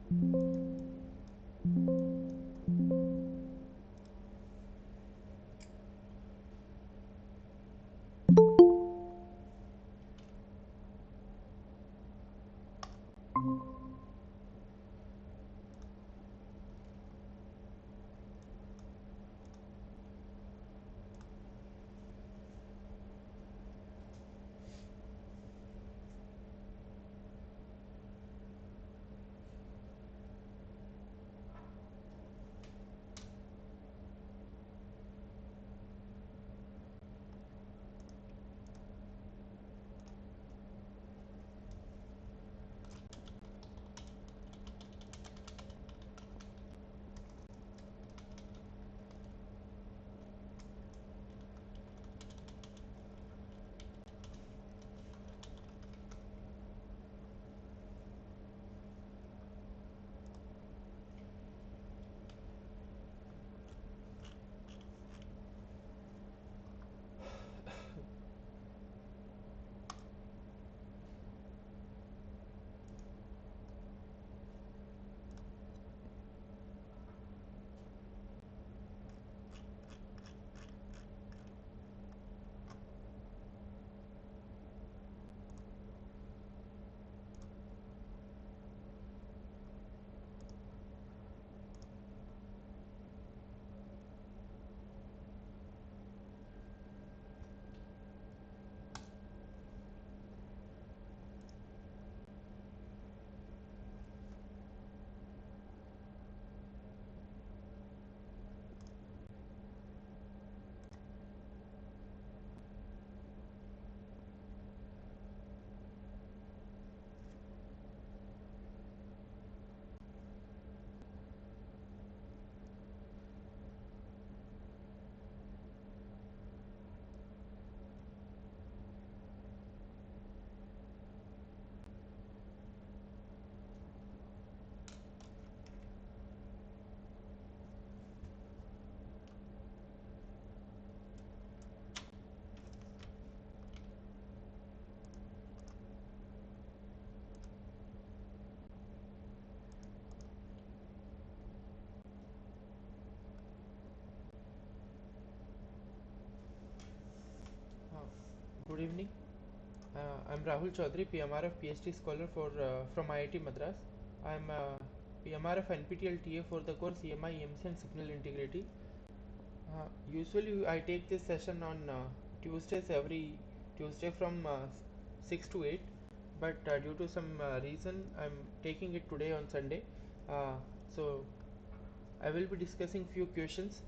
Uh, Good evening. I'm Rahul Chaudhary, PMRF PhD scholar from IIT Madras. I'm PMRF NPTEL TA for the course EMI, EMC and Signal Integrity. Usually I take this session on Tuesdays, every Tuesday from 6 to 8, but due to some reason I'm taking it today on Sunday. So I will be discussing few questions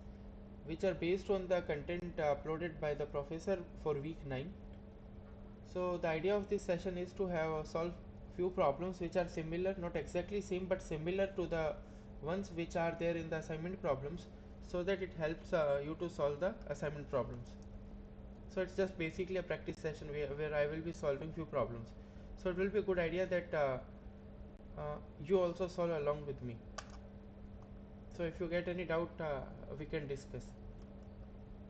which are based on the content uploaded by the professor for week 9. So the idea of this session is to have solve few problems which are similar, not exactly same, but similar to the ones which are there in the assignment problems, so that it helps you to solve the assignment problems. So it's just basically a practice session where I will be solving few problems. So it will be a good idea that you also solve along with me. So if you get any doubt, we can discuss.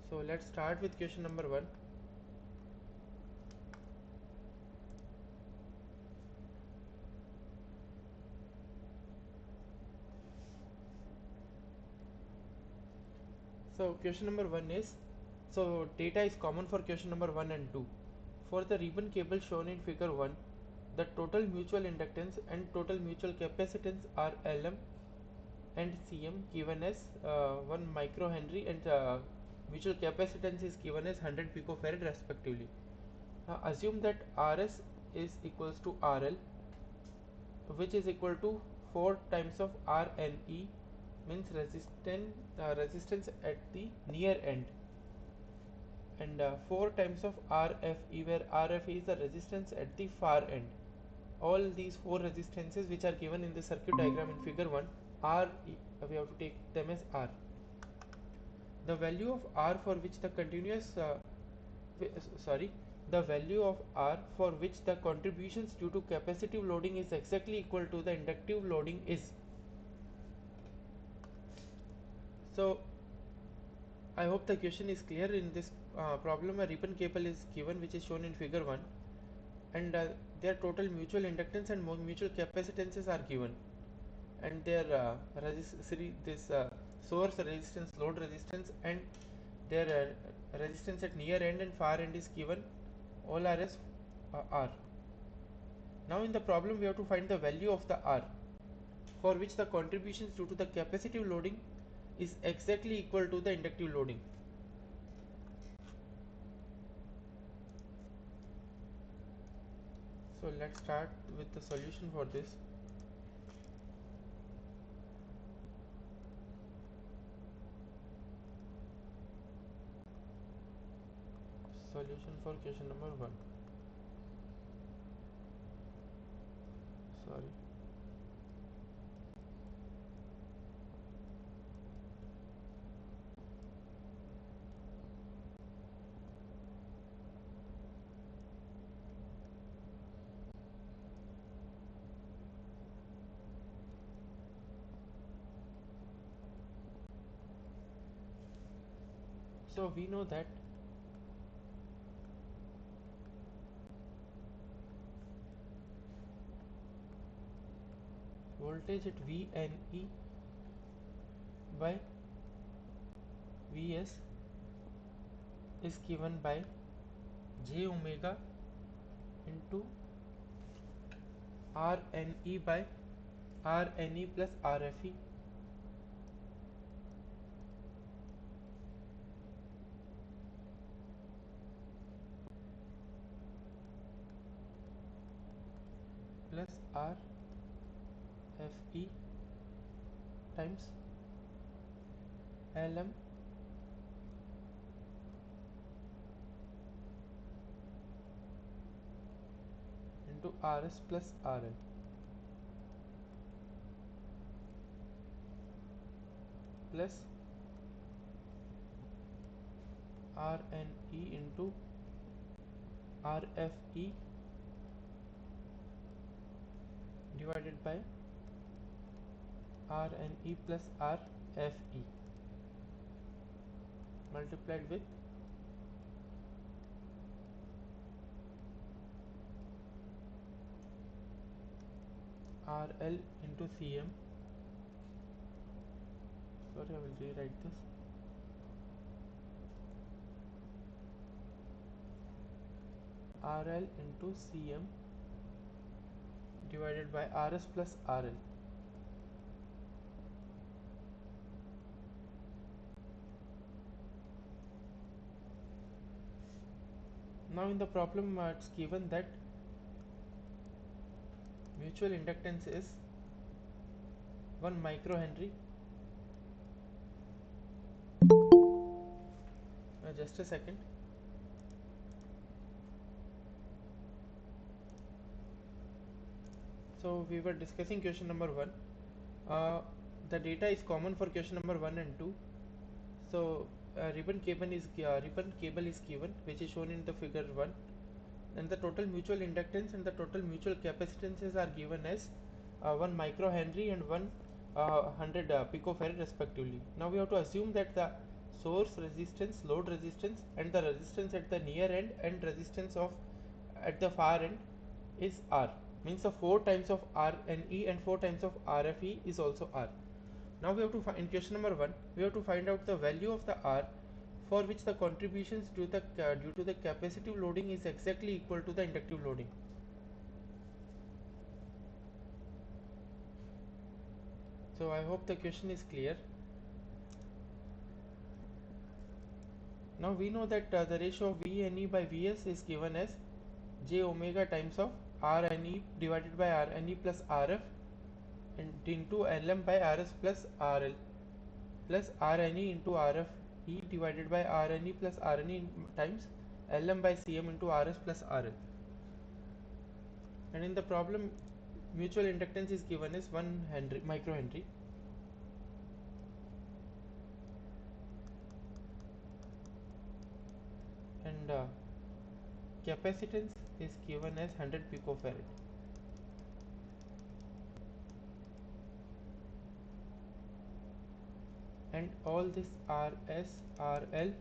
So let's start with question number 1. So question number 1 is, so data is common for question number 1 and 2. For the ribbon cable shown in figure 1, the total mutual inductance and total mutual capacitance are Lm and Cm given as 1 microhenry, and mutual capacitance is given as 100 picofarad respectively. Now assume that Rs is equals to RL, which is equal to 4 times of Rne, means resistance at the near end, and 4 times of Rfe, where Rfe is the resistance at the far end. All these 4 resistances which are given in the circuit diagram in figure 1 are, we have to take them as R. The value of R for which the sorry, the value of R for which the contributions due to capacitive loading is exactly equal to the inductive loading is. So I hope the question is clear. In this problem, a ribbon cable is given which is shown in figure 1, and their total mutual inductance and mutual capacitances are given. and their source resistance, load resistance, and their resistance at near end and far end is given, all are as R. Now in the problem we have to find the value of the R, for which the contributions due to the capacitive loading is exactly equal to the inductive loading. So let's start with the solution for this. Solution for question number 1. Sorry. So we know that voltage at VNE by Vs is given by j omega into Rne by Rne plus Rfe plus Rfe times Lm into Rs plus Rl plus Rne into Rfe divided by Rne plus Rfe multiplied with RL into Cm. Sorry, I will rewrite this. RL into Cm divided by Rs plus RL. Now in the problem it's given that mutual inductance is 1 microhenry. Just a second. So we were discussing question number 1. The data is common for question number 1 and 2. So ribbon cable is given, which is shown in the figure 1, and the total mutual inductance and the total mutual capacitances are given as 1 microhenry and 100 picofarad respectively. Now we have to assume that the source resistance, load resistance, and the resistance at the near end and resistance of at the far end is R. Means the 4 times of Rne and 4 times of Rfe is also R. Now we have to find, in question number 1, we have to find out the value of the R for which the contributions due to the capacitive loading is exactly equal to the inductive loading. So I hope the question is clear. Now we know that the ratio of Vne by Vs is given as j omega times of Rne divided by Rne plus Rf and into Lm by Rs plus Rl plus Rne into Rfe divided by Rne plus Rne times Lm by Cm into Rs plus Rl. And in the problem, mutual inductance is given as 1 microhenry. And capacitance is given as 100 picofarad. And all this Rs, Rl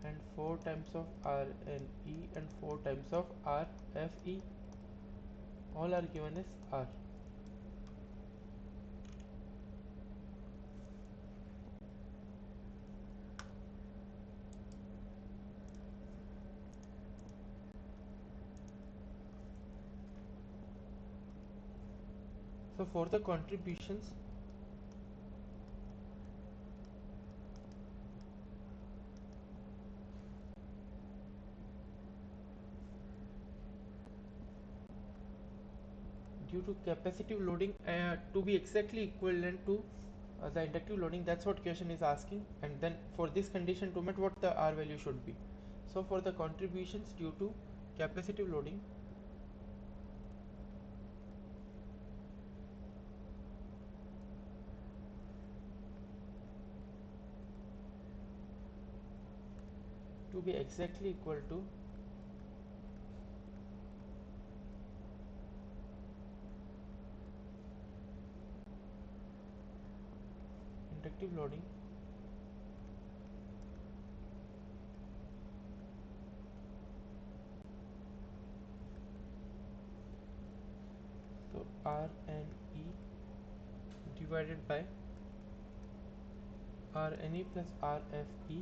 and 4 times of Rne and 4 times of Rfe all are given as R. So for the contributions, due to capacitive loading to be exactly equivalent to the inductive loading, that's what question is asking, and then for this condition to meet, what the R value should be. So for the contributions due to capacitive loading, to be exactly equal to inductive loading, so R N E divided by R N E plus R F E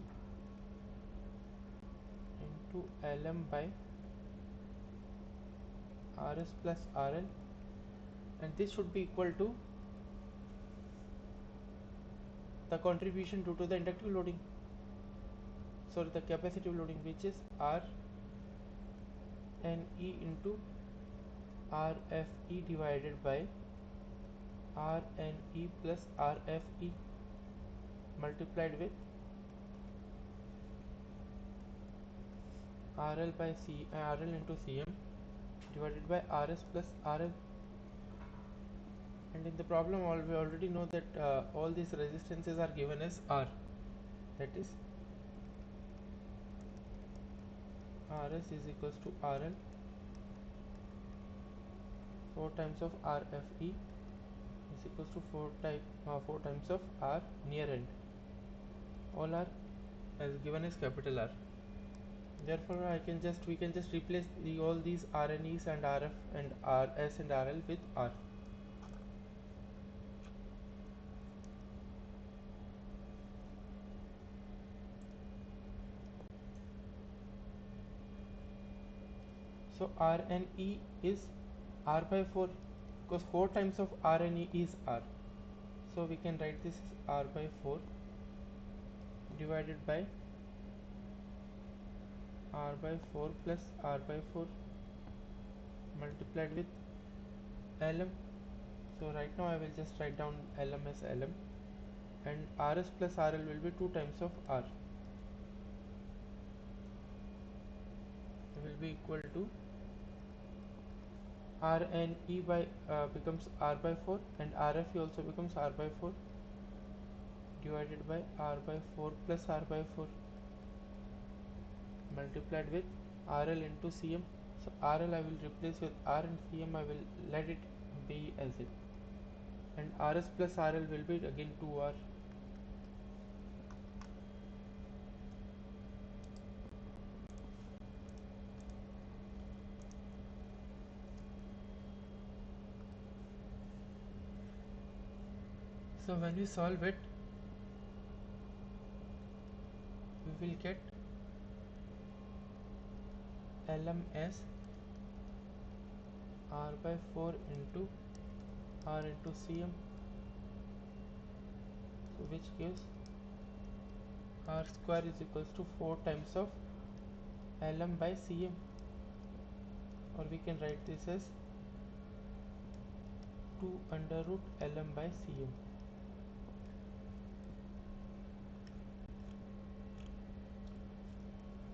into L M by R S plus R L, and this should be equal to the contribution due to the inductive loading, sorry, the capacitive loading, which is R N E into R F E divided by R N E plus R F E multiplied with RL by RL into CM divided by RS plus RL. And in the problem we already know that all these resistances are given as R, that is RS is equals to RL 4 times of RFE is equals to 4 times of R near end. All are as given as capital R. Therefore we can just replace all these RNEs and RF and RS and RL with R. So RNE is R by 4, because 4 times of RNE is R. So we can write this as R by 4 divided by R by 4 plus R by 4 multiplied with LM. So right now I will just write down LM as LM, and RS plus RL will be 2 times of R. It will be equal to RNE by becomes R by 4, and RFE also becomes R by 4 divided by R by 4 plus R by 4 multiplied with RL into CM. So RL I will replace with R, and CM I will let it be as it, and RS plus RL will be again 2R. So when we solve it, we will get LM as R by 4 into R into CM, so which gives R square is equals to 4 times of LM by CM, or we can write this as 2 under root LM by CM.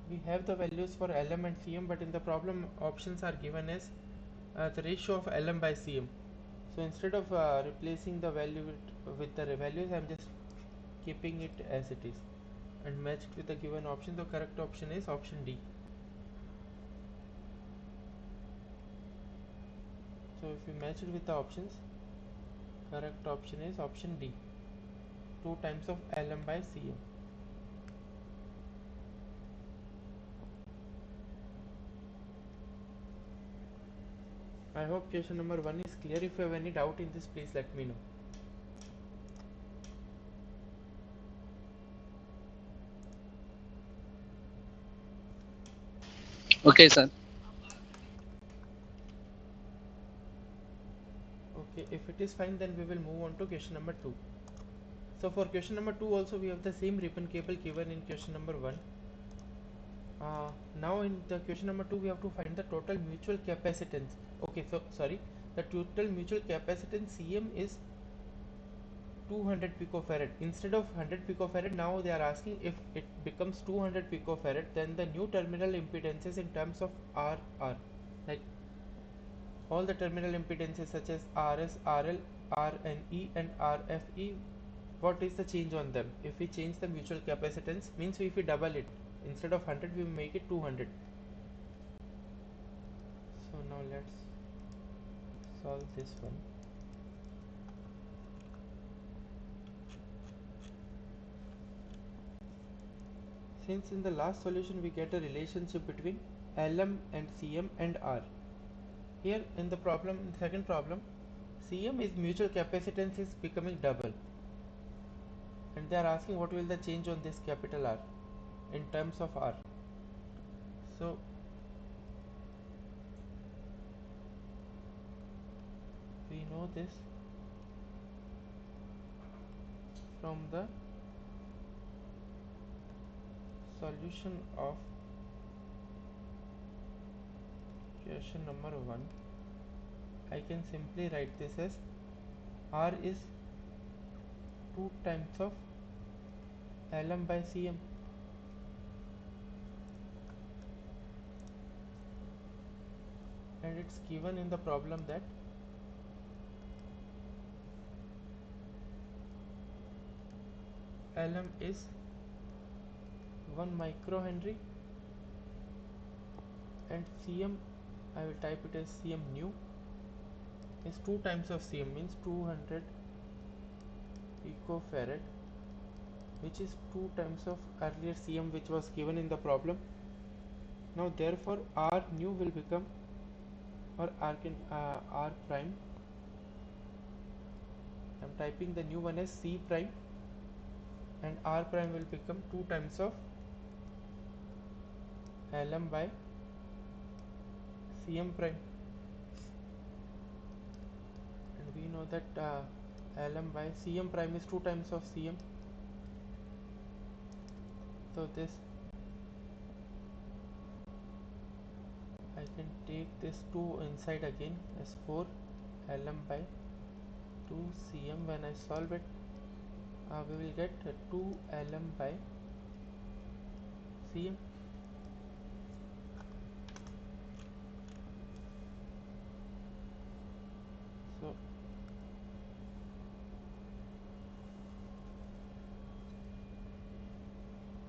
We have the values for LM and CM, but in the problem options are given as the ratio of LM by CM. So instead of replacing the value with the values, I am just keeping it as it is and matched with the given option. The correct option is option D. So if we match it with the options, correct option is option D, 2 times of LM by CM. I hope question number 1 is clear. If you have any doubt in this, please let me know. Okay, sir. Okay, if it it is fine, then we will move on to question number 2. So for question number 2 also we have the same ribbon cable given in question number 1. Now in the question number 2 we have to find the total mutual capacitance. Okay, so sorry, the total mutual capacitance Cm is 200 picofarad. Instead of 100 picofarad, now they are asking if it becomes 200 picofarad, then the new terminal impedances in terms of R are like all the terminal impedances such as RS, RL, RNE and RFE. What is the change on them? If we change the mutual capacitance, means if we double it, instead of 100 we make it 200. So now let's solve this one. Since in the last solution we get a relationship between Lm and Cm and R. Here in the problem, in the second problem, Cm is mutual capacitance is becoming double, and they are asking what will the change on this capital R in terms of R. So we know this from the solution of question number 1. I can simply write this as R is 2 times of Lm by Cm, and it's given in the problem that Lm is 1 microhenry and Cm, I will type it as Cm nu, is 2 times of Cm, means 200 picofarad, which is 2 times of earlier Cm which was given in the problem. Now therefore R nu will become, or R prime, I am typing the new one as C prime, and R prime will become 2 times of Lm by Cm prime, and we know that Lm by Cm prime is 2 times of Cm. So this, I can take this 2 inside again as 4 Lm by 2 Cm. When I solve it, we will get 2 Lm by Cm. So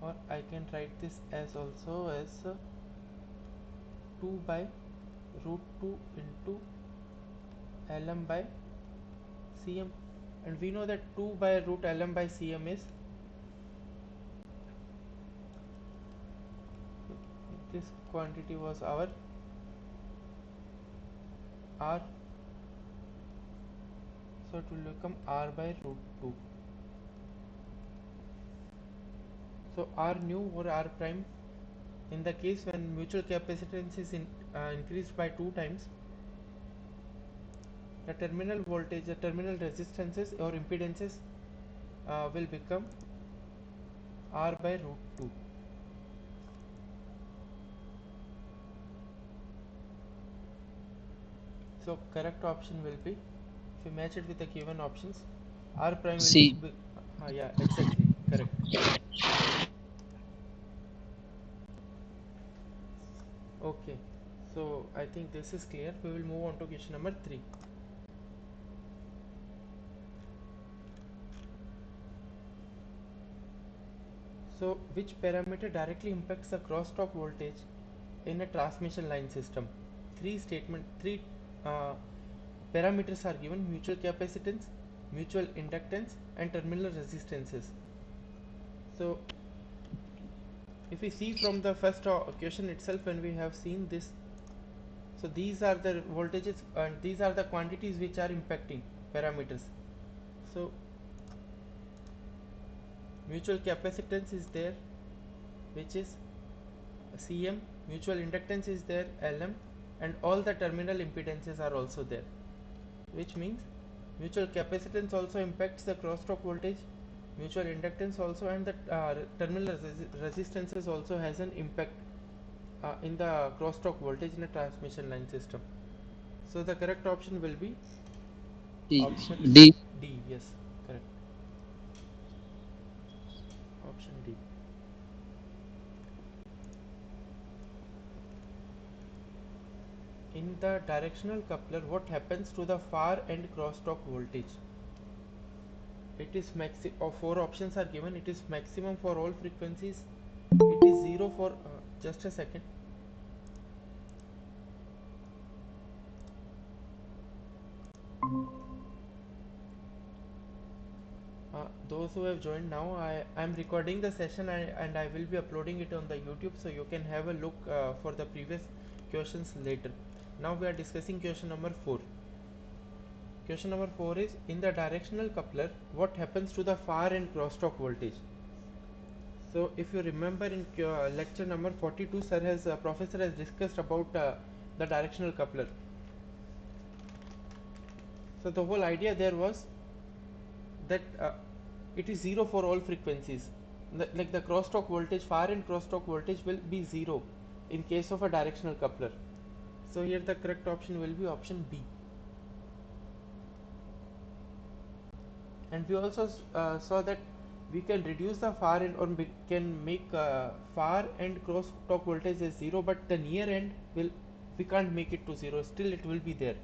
or I can write this as also as 2 by root 2 into Lm by Cm, and we know that 2 by root Lm by Cm is, this quantity was our R, so it will become R by root 2. So R nu or R prime, in the case when mutual capacitance is increased by 2 times, the terminal voltage, the terminal resistances or impedances will become R by root 2. So correct option will be, if we match it with the given options, R prime will C. be, yeah, exactly, correct. Okay, so I think this is clear. We will move on to question number 3. So which parameter directly impacts the crosstalk voltage in a transmission line system? Three parameters are given: mutual capacitance, mutual inductance and terminal resistances. So if we see from the first question itself, when we have seen this, so these are the voltages and these are the quantities which are impacting parameters. So mutual capacitance is there, which is Cm, mutual inductance is there, Lm, and all the terminal impedances are also there, which means Mutual capacitance also impacts the crosstalk voltage. Mutual inductance also, and the terminal resistances also has an impact in the crosstalk voltage in a transmission line system. So the correct option will be D. option D. D. Yes, correct. Option D. In the directional coupler, what happens to the far end crosstalk voltage? It is four options are given. It is maximum for all frequencies. It is zero for just a second. Those who have joined now, I am recording the session, and I will be uploading it on the YouTube, so you can have a look for the previous questions later. Now we are discussing question number 4. Question number 4 is, in the directional coupler, what happens to the far end crosstalk voltage? So if you remember in lecture number 42, professor has discussed about the directional coupler. So the whole idea there was that it is zero for all frequencies. Like the crosstalk voltage, far end crosstalk voltage will be zero in case of a directional coupler. So here the correct option will be option B. And we also saw that we can reduce the far end, or we can make far end crosstalk voltage as zero, but the near end will, we can't make it to zero. Still, it will be there.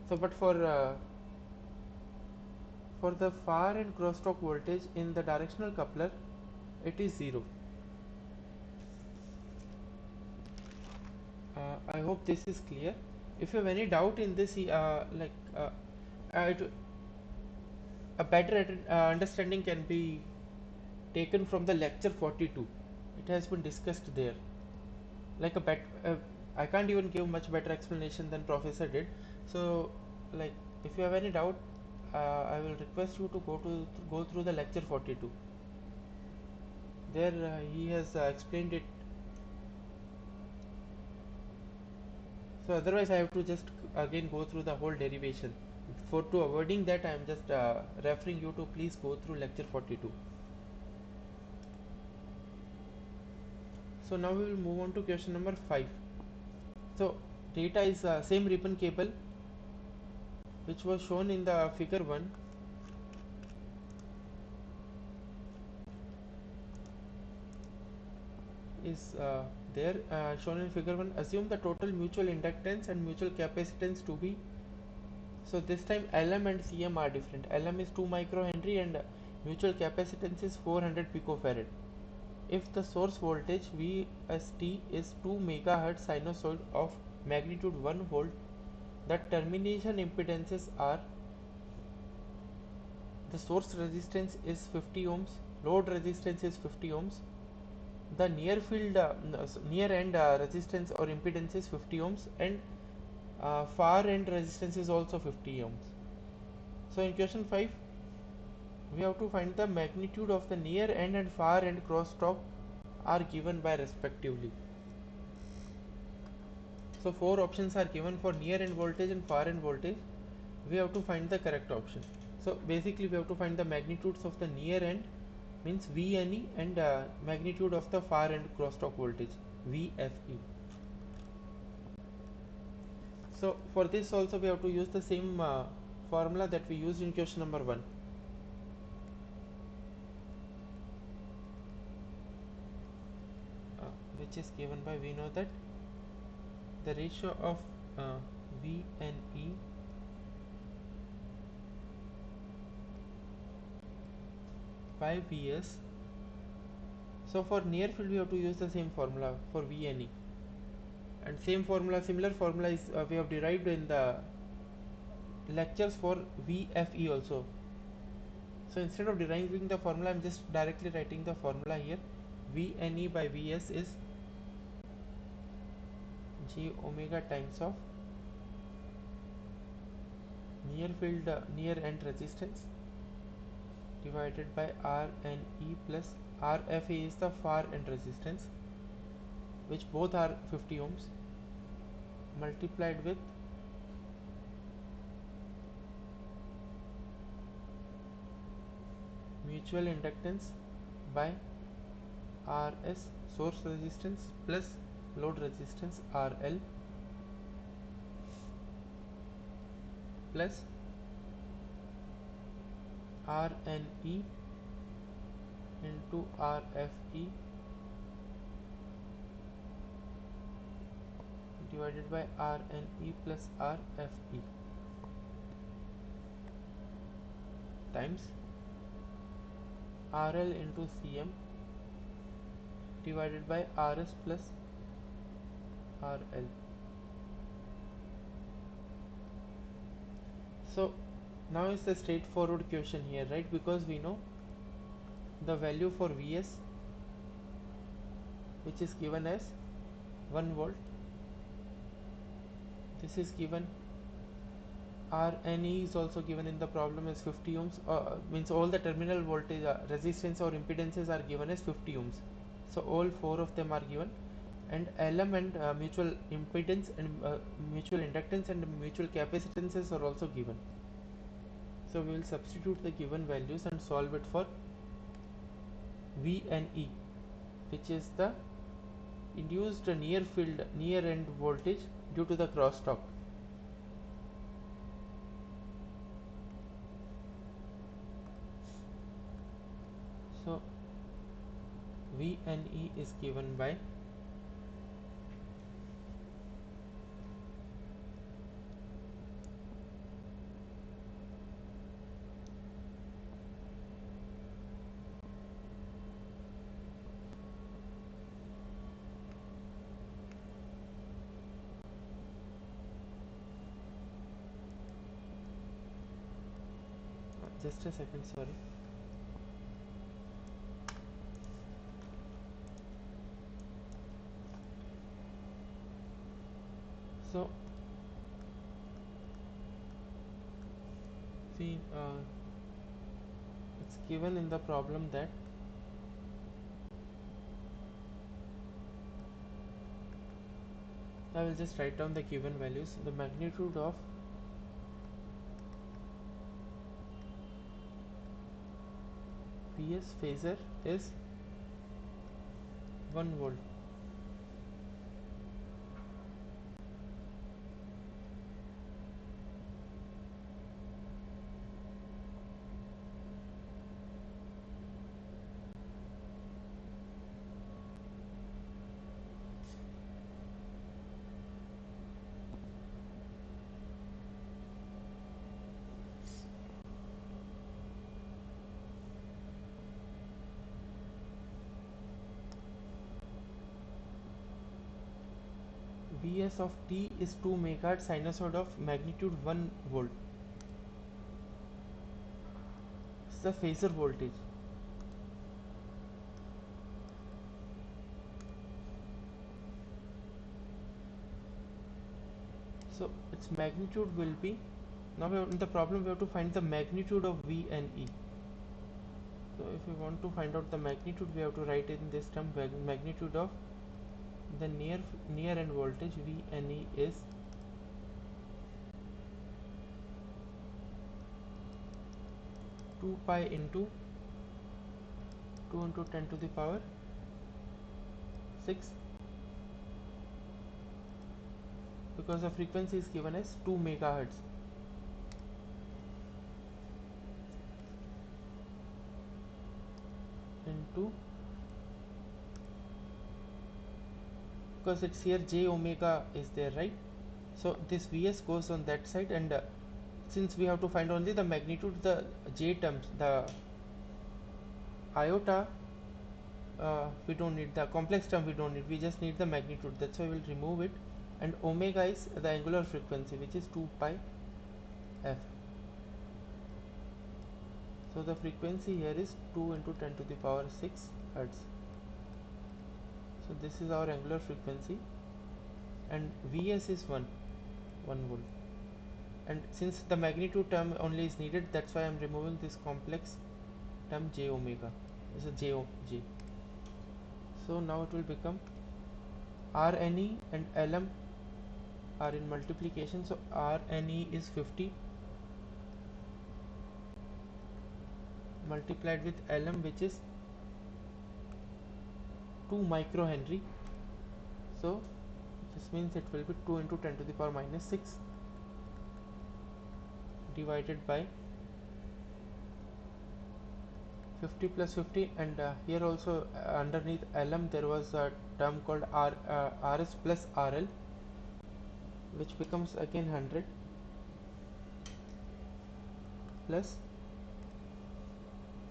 So, but for the far end crosstalk voltage in the directional coupler, it is zero. I hope this is clear. If you have any doubt in this, a better understanding can be taken from the lecture 42. It has been discussed there. Like I can't even give much better explanation than professor did. So, like, if you have any doubt, I will request you to go through the lecture 42. There he has explained it. So otherwise, I have to just again go through the whole derivation. For to avoiding that, I am just referring you to please go through lecture 42. So now we will move on to question number 5. So data is same ribbon cable which was shown in the figure 1 is there shown in figure 1. Assume the total mutual inductance and mutual capacitance to be, so this time Lm and Cm are different. Lm is 2 microhenry and mutual capacitance is 400 picofarad. If the source voltage Vst is 2 megahertz sinusoid of magnitude 1 volt, the termination impedances are, the source resistance is 50 ohms, load resistance is 50 ohms, the near end resistance or impedance is 50 ohms, and far end resistance is also 50 ohms. So in question 5, we have to find the magnitude of the near end and far end crosstalk are given by respectively. So four options are given for near end voltage and far end voltage. We have to find the correct option. So basically we have to find the magnitudes of the near end, means VNE, and magnitude of the far end crosstalk voltage, VFE. So for this also we have to use the same formula that we used in question number 1. Which is given by, we know that the ratio of VNE by Vs. So for near field we have to use the same formula for VNE, and similar formula is we have derived in the lectures for VFE also. So instead of deriving the formula, I am just directly writing the formula here. VNE by Vs is J omega times of near end resistance divided by RNE plus RFA is the far end resistance, which both are 50 ohms, multiplied with mutual inductance by Rs source resistance plus load resistance RL plus Rne into Rfe divided by Rne plus Rfe times RL into Cm divided by Rs plus RL. So now is the straightforward question here, right? Because we know the value for Vs, which is given as 1 volt. This is given. Rne is also given in the problem as 50 ohms. Means all the terminal voltage resistance or impedances are given as 50 ohms. So all four of them are given, and Lm and mutual impedance and mutual inductance and mutual capacitances are also given. So we will substitute the given values and solve it for V and E, which is the induced near end voltage due to the crosstalk. So V and E is given by just a second, sorry. So see, it's given in the problem that I will just write down the given values. The magnitude of Vs phasor is 1 volt. Vs of t is 2 megahertz sinusoid of magnitude 1 volt. It's the phasor voltage. So its magnitude will be, now in the problem we have to find the magnitude of V and E. So if we want to find out the magnitude, we have to write in this term magnitude of the near end voltage V and E is 2 pi into 2 into 10 to the power 6, because the frequency is given as 2 megahertz. Into, because it's here j omega is there, right? So this Vs goes on that side, and since we have to find only the magnitude, the j terms, the iota, we don't need the complex term, we don't need, we just need the magnitude. That's why we'll remove it, and omega is the angular frequency, which is 2 pi f. So the frequency here is 2 into 10 to the power 6 hertz. So this is our angular frequency, and Vs is 1 volt. And since the magnitude term only is needed, that's why I am removing this complex term j omega. This is j. So now it will become Rne and Lm are in multiplication. So Rne is 50 multiplied with Lm, which is 2 microhenry. So this means it will be 2 into 10 to the power minus 6 divided by 50 plus 50, and here also underneath Lm there was a term called Rs plus Rl, which becomes again 100 plus,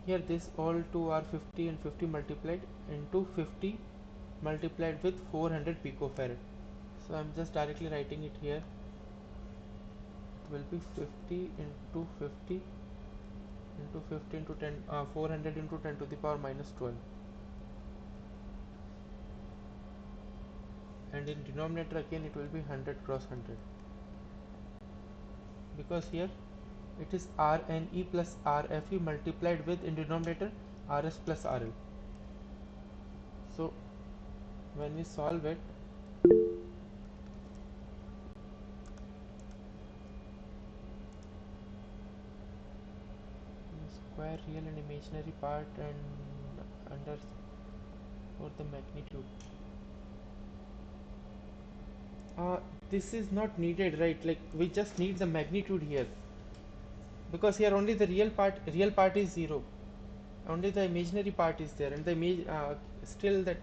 here this all two are 50 and 50 multiplied into 50 multiplied with 400 picofarad. So I'm just directly writing it here. It will be 50 into 50 into 50 into 10, 400 into 10 to the power minus 12, and in denominator again it will be 100 cross 100, because here it is Rne plus Rfe multiplied with, in denominator, Rs plus Rl. So when we solve it, square real and imaginary part and under for the magnitude. This is not needed, right? Like we just need the magnitude here, because here only the real part is 0, only the imaginary part is there, and the image still that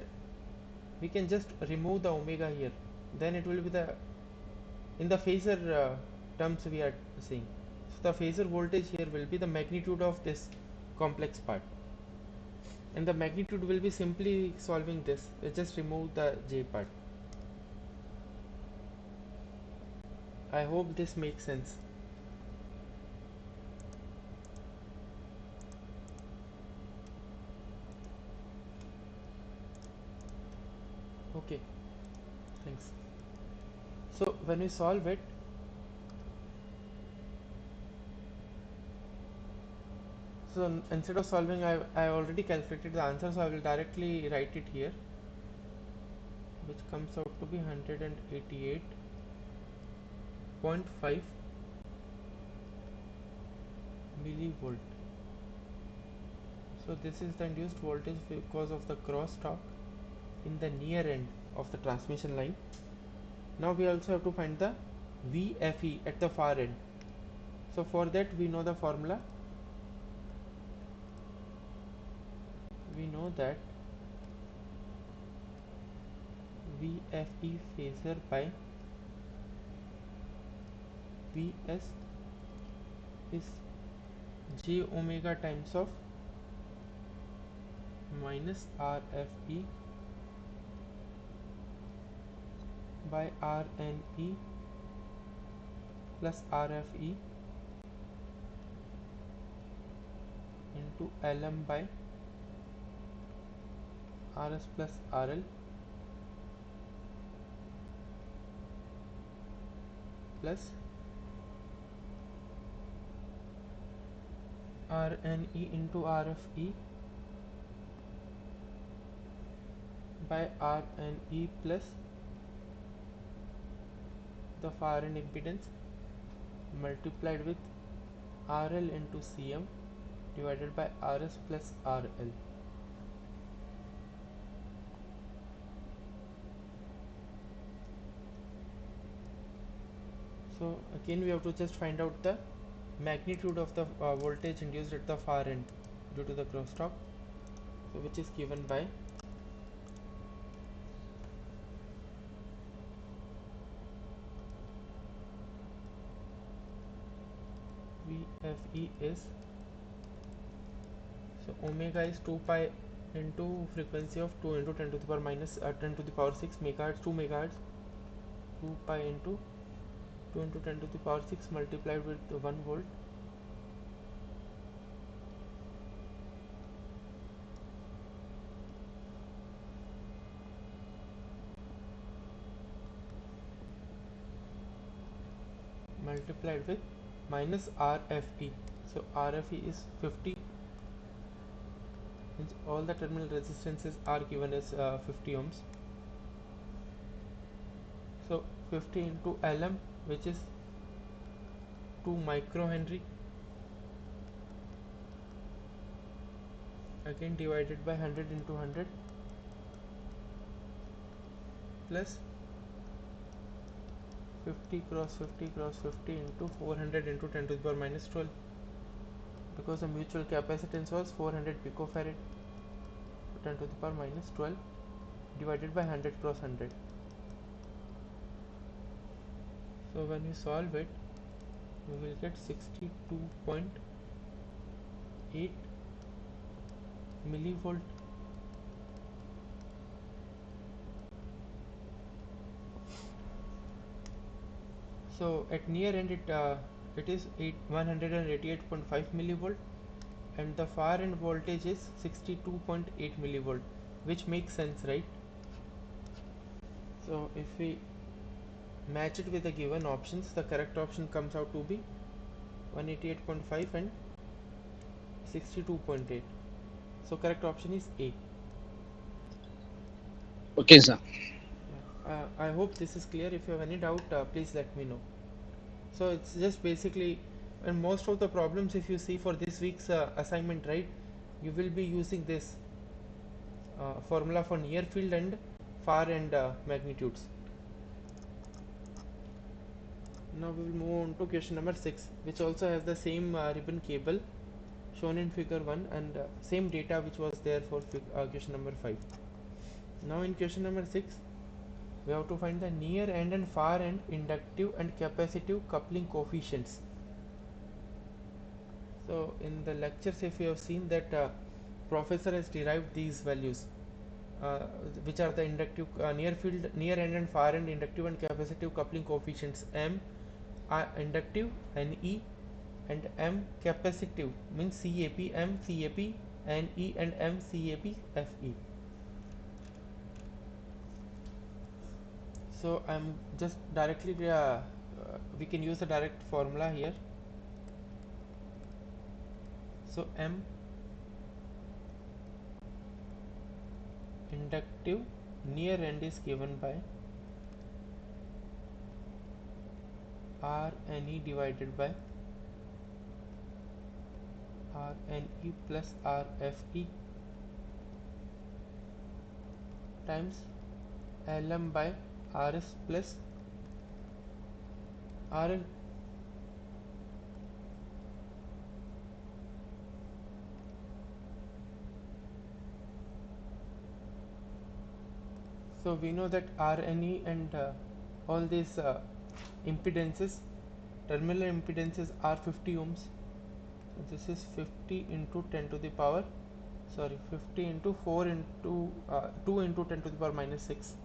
we can just remove the omega here, then it will be the, in the phasor terms we are seeing. So the phasor voltage here will be the magnitude of this complex part, and the magnitude will be simply solving this. We just remove the J part. I hope this makes sense. Okay, thanks. So when we solve it, so instead of solving, I already calculated the answer, so I will directly write it here, which comes out to be 188.5 millivolt. So this is the induced voltage because of the crosstalk in the near end of the transmission line. Now we also have to find the VFE at the far end. So for that we know the formula. We know that VFE phasor by Vs is j omega times of minus RFE by Rne plus RFE into Lm by Rs plus Rl plus Rne into RFE by Rne plus the far end impedance multiplied with RL into Cm divided by Rs plus RL. So again we have to just find out the magnitude of the voltage induced at the far end due to the crosstalk, so which is given by VFE is, so omega is 2 pi into frequency of 2 into 10 to the power minus 10 to the power 6 megahertz, 2 megahertz, 2 pi into 2 into 10 to the power 6 multiplied with 1 volt multiplied with minus RFE. So RFE is 50, means all the terminal resistances are given as 50 ohms. So 50 into Lm, which is 2 microhenry, again divided by 100 into 100 plus 50 cross 50 cross 50 into 400 into 10 to the power minus 12, because the mutual capacitance was 400 picofarad, 10 to the power minus 12 divided by 100 cross 100. So when we solve it, we will get 62.8 millivolt. So at near end it is 188.5 millivolt, and the far end voltage is 62.8 millivolt, which makes sense, right? So if we match it with the given options, the correct option comes out to be 188.5 and 62.8. So correct option is A. Okay, sir. I hope this is clear. If you have any doubt, please let me know. So it's just basically, and most of the problems, if you see for this week's assignment, right, you will be using this formula for near field and far end magnitudes. Now we will move on to question number 6, which also has the same ribbon cable shown in figure 1 and same data which was there for question number 5. Now in question number 6, we have to find the near end and far end inductive and capacitive coupling coefficients. So in the lectures, if you have seen that professor has derived these values, uh, which are the inductive near end and far end inductive and capacitive coupling coefficients M inductive Ne and M capacitive means CAP M CAP Ne and M CAP Fe. So I'm just directly we can use the direct formula here. So M inductive near end is given by Rne divided by Rne plus Rfe times Lm by Rs plus Rl. So we know that Rne and all these impedances, terminal impedances are 50 ohms. So this is 50 into 10 to the power, 50 into 4 into 2 into 10 to the power minus 6,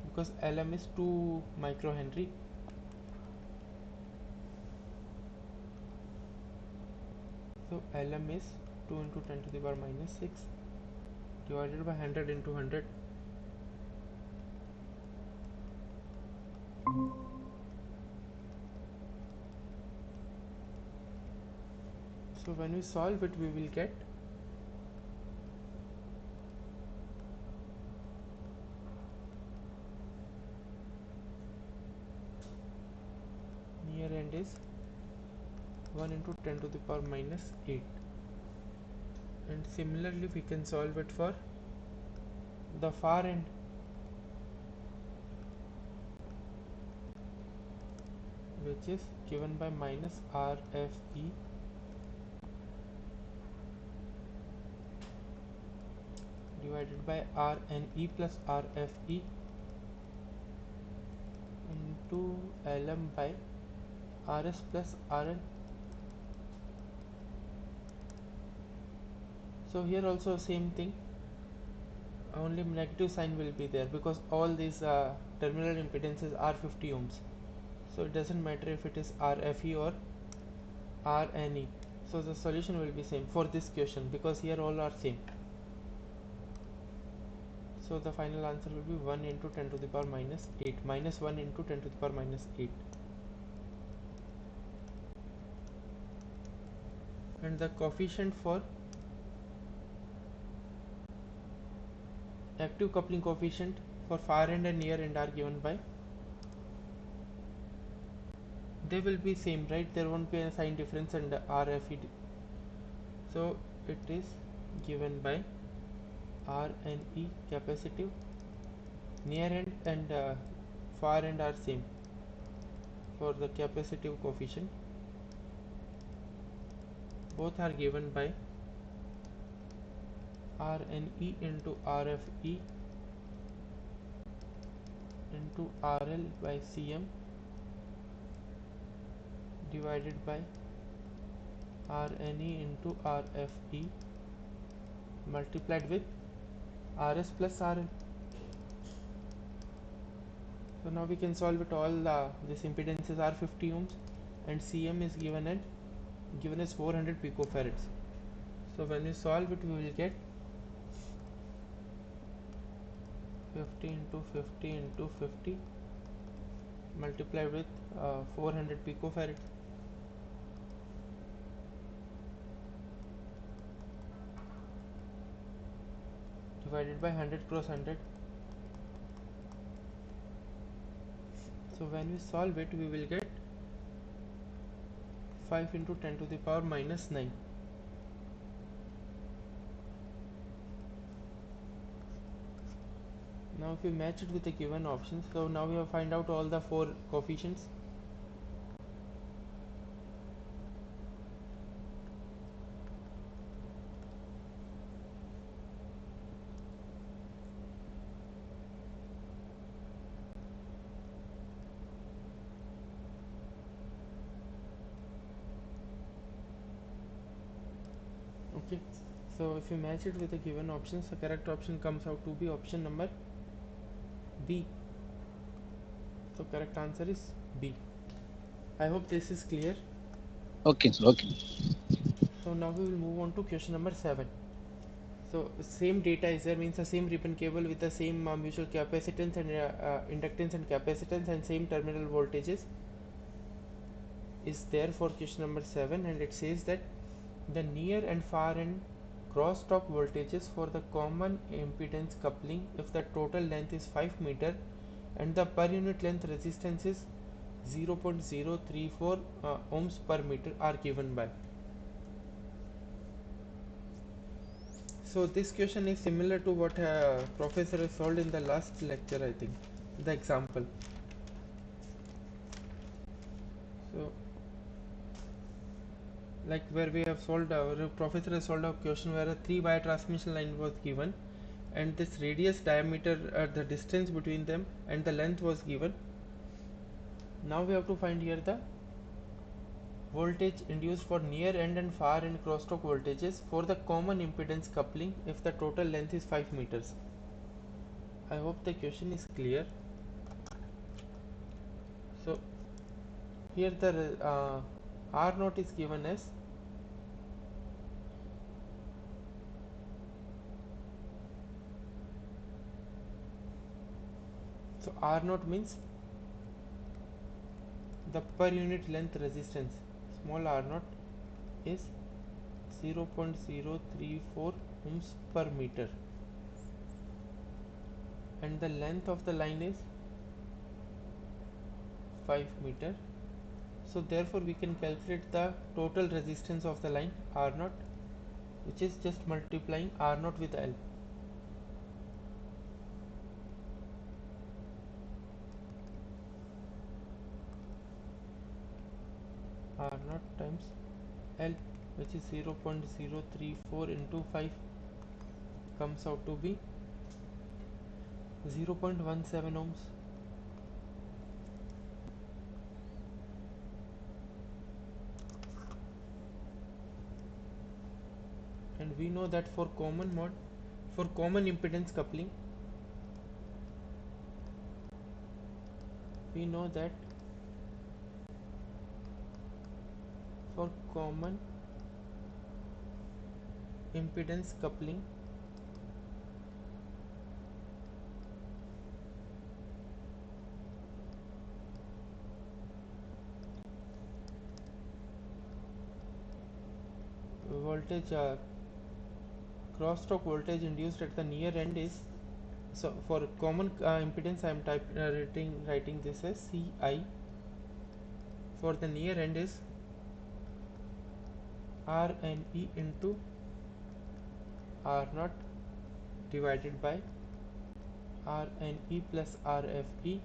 because Lm is 2 microhenry. So Lm is 2 into 10 to the power minus 6 divided by 100 into 100. So when we solve it, we will get near end is 1 into 10 to the power minus 8, and similarly we can solve it for the far end, which is given by minus Rfe divided by Rne plus Rfe into Lm by Rs plus Rl. So here also same thing, only negative sign will be there because all these terminal impedances are 50 ohms. So it doesn't matter if it is Rfe or Rne. So the solution will be same for this question because here all are same. So the final answer will be 1 into 10 to the power minus 8 minus 1 into 10 to the power minus 8. And the coefficient for active coupling coefficient for far end and near end are given by, they will be same, right? There won't be a sign difference and RFE. So it is given by RNE capacitive, near end and far end are same for the capacitive coefficient. Both are given by RNE into RFE into RL by Cm divided by RNE into RFE multiplied with RS plus RL. So now we can solve it all. This impedances are 50 ohms and Cm is given as 400 picofarads. So when we solve it, we will get 50 into 50 into 50 multiplied with 400 picofarad divided by 100 cross 100. So when we solve it, we will get 5 into 10 to the power minus 9. Now if we match it with the given options, so now we have find out all the 4 coefficients. Okay, so if you match it with the given options, the correct option comes out to be option number B. So correct answer is B. I hope this is clear. Okay, sir. Okay. So now we will move on to question number 7. So same data is there, means the same ribbon cable with the same mutual capacitance and inductance and capacitance and same terminal voltages is there for question number 7, and it says that the near and far end crosstalk voltages for the common impedance coupling if the total length is 5 meter and the per unit length resistance is 0.034 ohms per meter are given by. So this question is similar to what professor has solved in the last lecture, I think, the example. So like where we have solved, our professor has solved a question where a 3-wire transmission line was given and this radius, diameter, the distance between them and the length was given. Now we have to find here the voltage induced for near end and far end crosstalk voltages for the common impedance coupling if the total length is 5 meters. I hope the question is clear. So here the R naught is given as so R naught means the per unit length resistance, small r naught is 0.034 ohms per meter and the length of the line is 5 meter. So therefore we can calculate the total resistance of the line R naught, which is just multiplying R naught with L. R naught times L, which is 0.034 into 5, comes out to be 0.17 ohms. And we know that for common impedance coupling, we know that for common impedance coupling voltage crosstalk voltage induced at the near end is, so for common impedance I am writing this as Ci, for the near end is Rne into R naught divided by Rne plus Rfe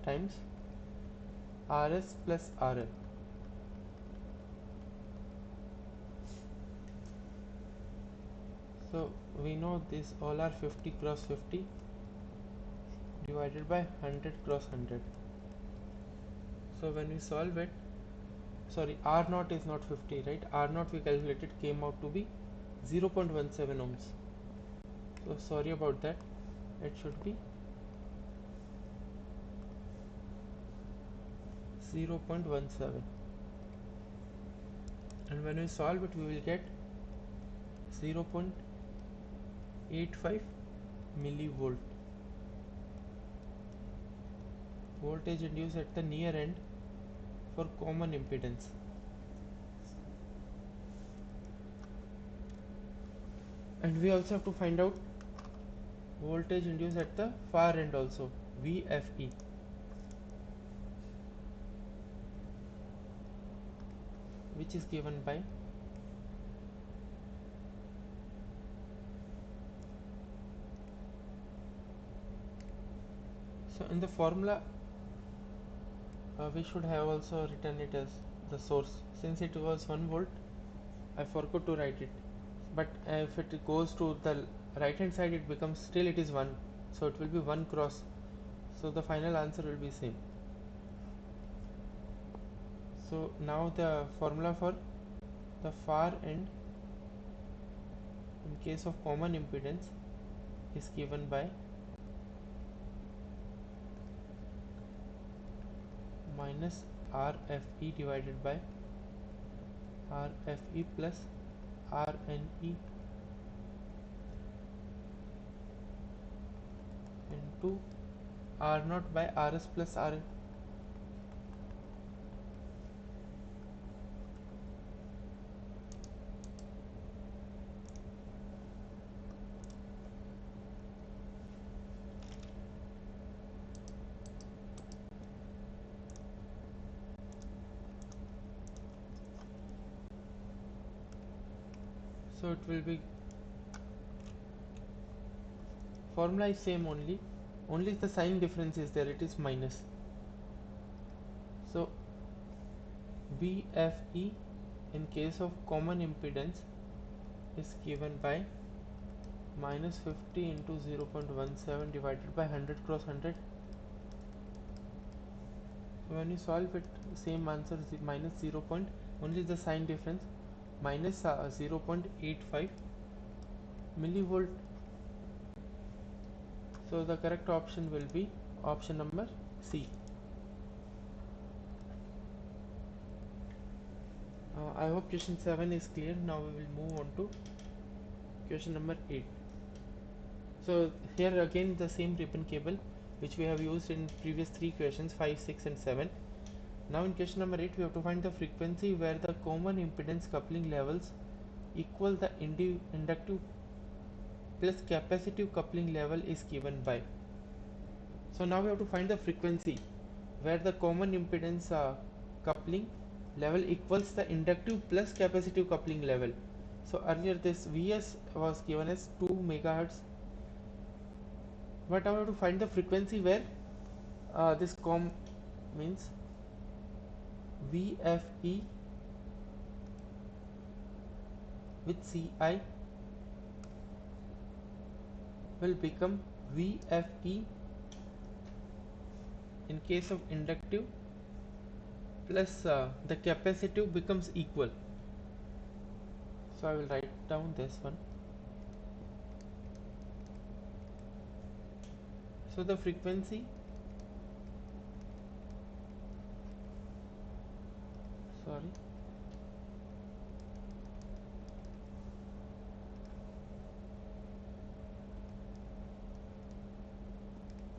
times Rs plus Rl. So we know this all are 50 cross 50 divided by 100 cross 100. So when we solve it, sorry, R naught is not 50, right? R naught we calculated came out to be 0.17 ohms. So sorry about that. It should be 0.17. And when we solve it, we will get 0.85 millivolt. Voltage induced at the near end for common impedance. And we also have to find out voltage induced at the far end also, VFE, which is given by so in the formula we should have also written it as the source. Since it was 1 volt, I forgot to write it, but if it goes to the right hand side, it becomes still it is 1, so it will be 1 cross, so the final answer will be same. So now the formula for the far end in case of common impedance is given by minus RFE divided by RFE plus RNE into R naught by RS plus RL. So it will be formula is same, only the sign difference is there, it is minus. So VFE in case of common impedance is given by minus 50 into 0.17 divided by 100 cross 100. So when you solve it, same answer is minus 0. Only the sign difference, minus 0.85 millivolt. So the correct option will be option number C. I hope question 7 is clear. Now we will move on to question number 8. So here again the same ribbon cable which we have used in previous 3 questions 5, 6 and 7. Now in question number 8 we have to find the frequency where the common impedance coupling levels equal the inductive plus capacitive coupling level is given by. So now we have to find the frequency where the common impedance coupling level equals the inductive plus capacitive coupling level. So earlier this Vs was given as 2 megahertz, but now we have to find the frequency where this means VFE with Ci will become VFE in case of inductive plus the capacitive becomes equal. So I will write down this one. So the frequency, sorry,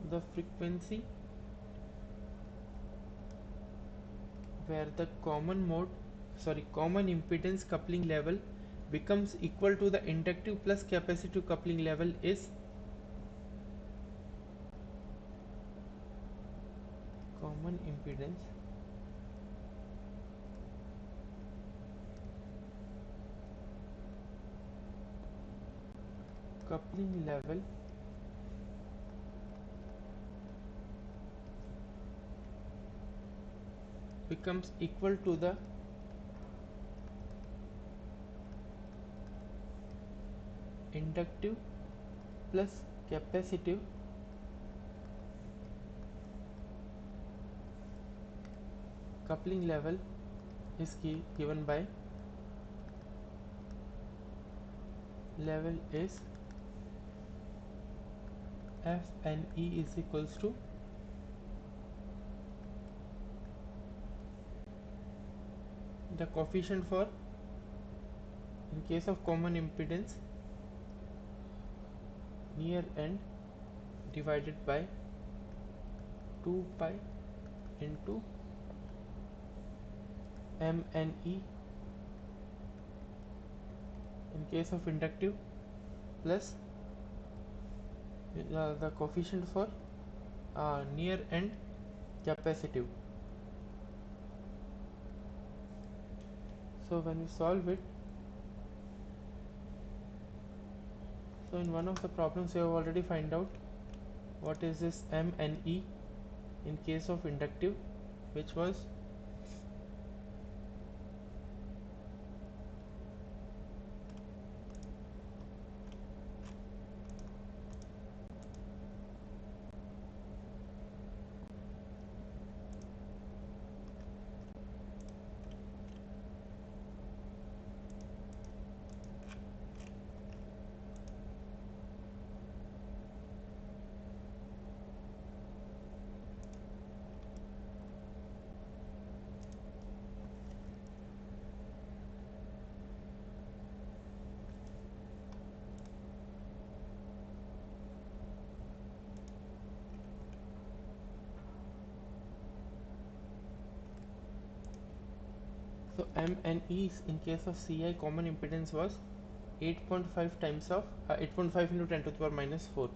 the frequency where the common impedance coupling level becomes equal to the inductive plus capacitive coupling level is common impedance coupling level becomes equal to the inductive plus capacitive coupling level is given by level is FNE is equals to the coefficient for, in case of common impedance, near end divided by 2 pi into MNE in case of inductive plus the coefficient for near end capacitive. So when we solve it, so in one of the problems we have already find out what is this MNE in case of inductive, which was so MNE in case of CI common impedance was 8.5 times of 8.5 into 10 to the power minus 4.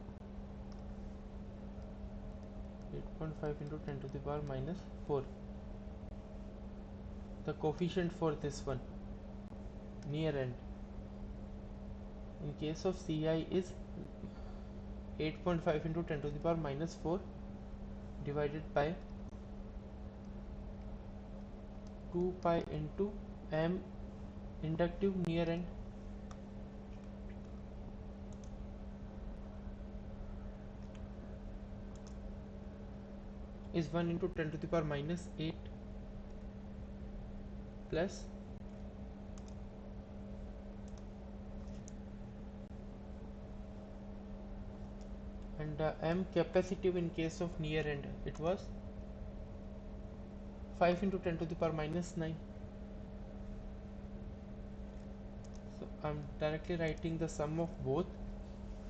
8.5 into 10 to the power minus 4. The coefficient for this one, near end, in case of CI is 8.5 into 10 to the power minus 4 divided by 2 pi into M inductive near end is 1 into 10 to the power minus 8 plus and M capacitive in case of near end, it was 5 into 10 to the power minus 9. So I'm directly writing the sum of both,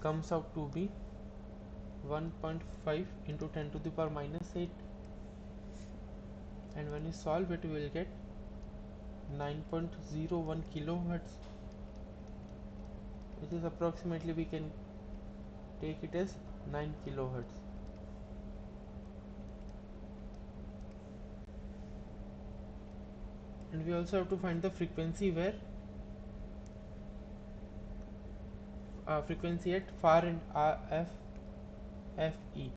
comes out to be 1.5 into 10 to the power minus 8, and when you solve it you will get 9.01 kilohertz, which is approximately, we can take it as 9 kilohertz. And we also have to find the frequency where frequency at far end FE,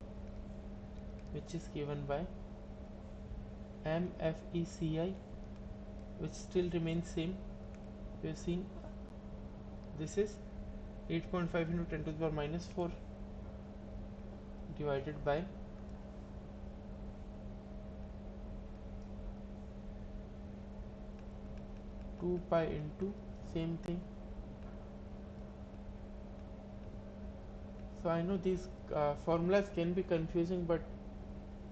which is given by MFECI, which still remains same. We have seen this is 8.5 into 10 to the power minus 4 divided by 2 pi into same thing. So I know these formulas can be confusing, but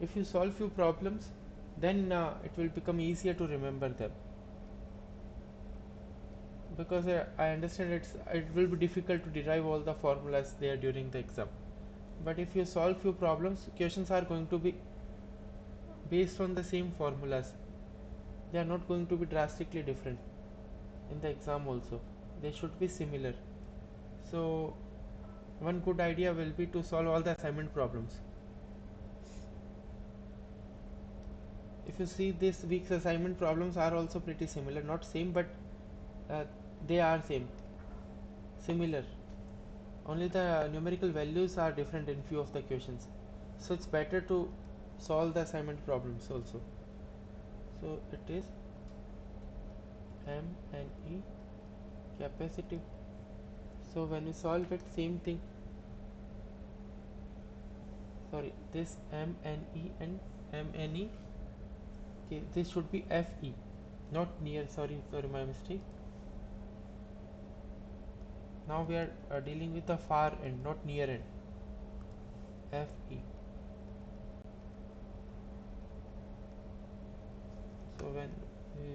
if you solve few problems, then it will become easier to remember them, because I understand it will be difficult to derive all the formulas there during the exam. But if you solve few problems, questions are going to be based on the same formulas. They are not going to be drastically different in the exam also. They should be similar. So one good idea will be to solve all the assignment problems. If you see, this week's assignment problems are also pretty similar, not same, but uh, they are similar. only the numerical values are different in few of the questions, so it's better to solve the assignment problems also. So it is M and E capacitive. So when we solve it, same thing. Sorry, this M and E and M and E. Okay, this should be FE, not near. Sorry, my mistake. Now we are dealing with the far end, not near end. FE. So when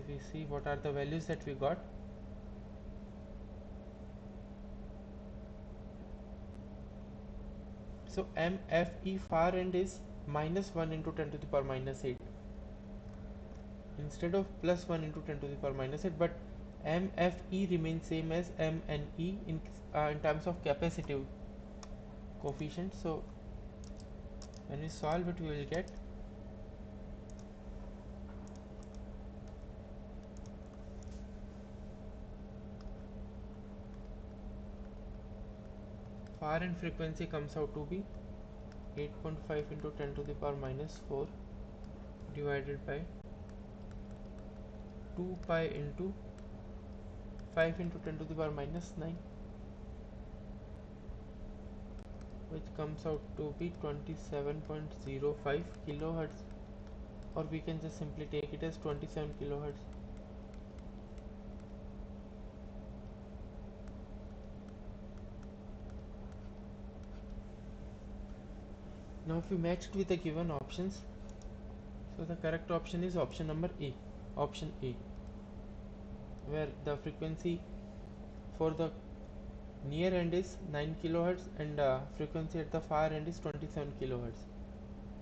we see what are the values that we got. So MFE far end is minus 1 into 10 to the power minus 8 instead of plus 1 into 10 to the power minus 8, but MFE remains same as M and E in terms of capacitive coefficient. So when we solve it, we will get far end frequency comes out to be 8.5 into 10 to the power minus 4 divided by 2 pi into 5 into 10 to the power minus 9, which comes out to be 27.05 kilohertz, or we can just simply take it as 27 kilohertz. Now if we match it with the given options, so the correct option is option number A, option A, where the frequency for the near end is 9 kilohertz and frequency at the far end is 27 kilohertz.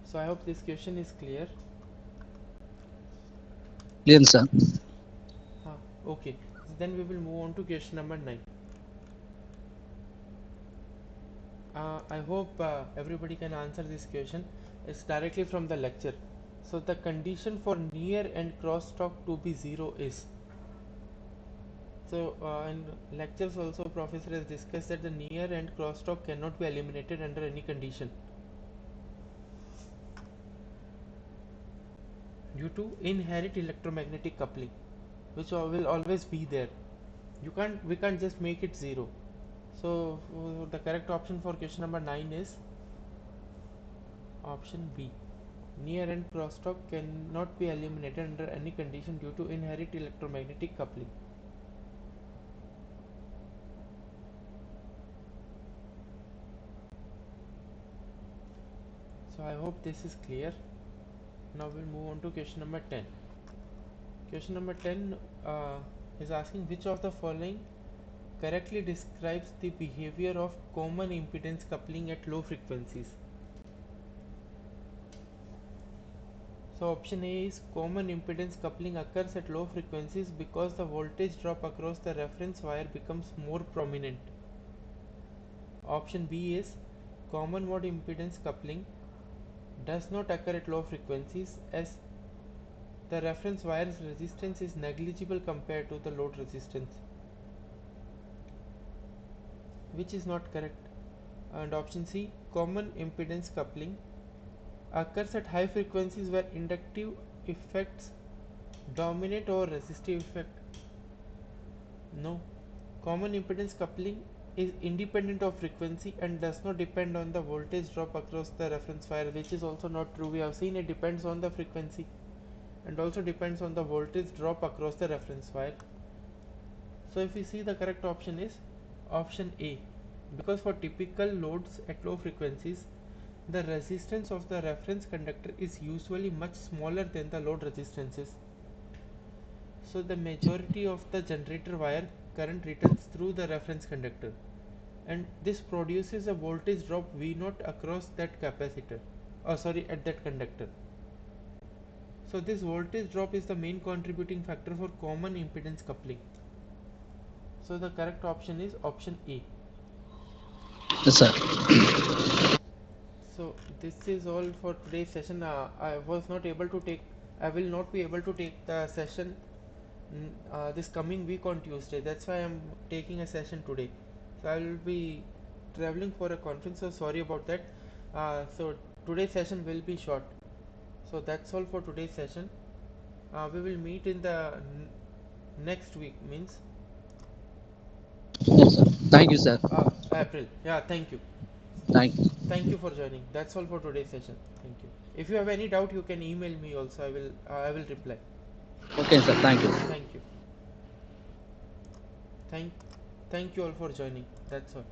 So I hope this question is clear. Clear, sir. Okay, so then we will move on to question number 9. I hope everybody can answer this question. It's directly from the lecture. So the condition for near and crosstalk to be 0 is. So in lectures also professor has discussed that the near and crosstalk cannot be eliminated under any condition due to inherent electromagnetic coupling, which will always be there. We can't just make it 0. So the correct option for question number 9 is option B. Near and crosstalk cannot be eliminated under any condition due to inherent electromagnetic coupling. So I hope this is clear. Now we'll move on to question number 10. Question number 10 is asking which of the following correctly describes the behavior of common impedance coupling at low frequencies. So option A is common impedance coupling occurs at low frequencies because the voltage drop across the reference wire becomes more prominent. Option B is common mode impedance coupling does not occur at low frequencies as the reference wire's resistance is negligible compared to the load resistance, which is not correct. And option C, common impedance coupling occurs at high frequencies where inductive effects dominate over resistive effect. No, common impedance coupling is independent of frequency and does not depend on the voltage drop across the reference wire, which is also not true. We have seen it depends on the frequency and also depends on the voltage drop across the reference wire. So if we see, the correct option is option A, because for typical loads at low frequencies the resistance of the reference conductor is usually much smaller than the load resistances. So the majority of the generator wire current returns through the reference conductor, and this produces a voltage drop V0 across that capacitor, at that conductor. So this voltage drop is the main contributing factor for common impedance coupling. So the correct option is option A. Yes, sir. So this is all for today's session. I will not be able to take the session this coming week on Tuesday. That's why I'm taking a session today. So I will be traveling for a conference, so sorry about that. So today's session will be short. So that's all for today's session. We will meet in the next week, means Yes, sir. Thank you, sir. April. Yeah, thank you. Thank you. Thank you for joining. That's all for today's session. Thank you. If you have any doubt, you can email me also. I will reply. Okay, sir. Thank you. Thank you. Thank thank you all for joining. That's all.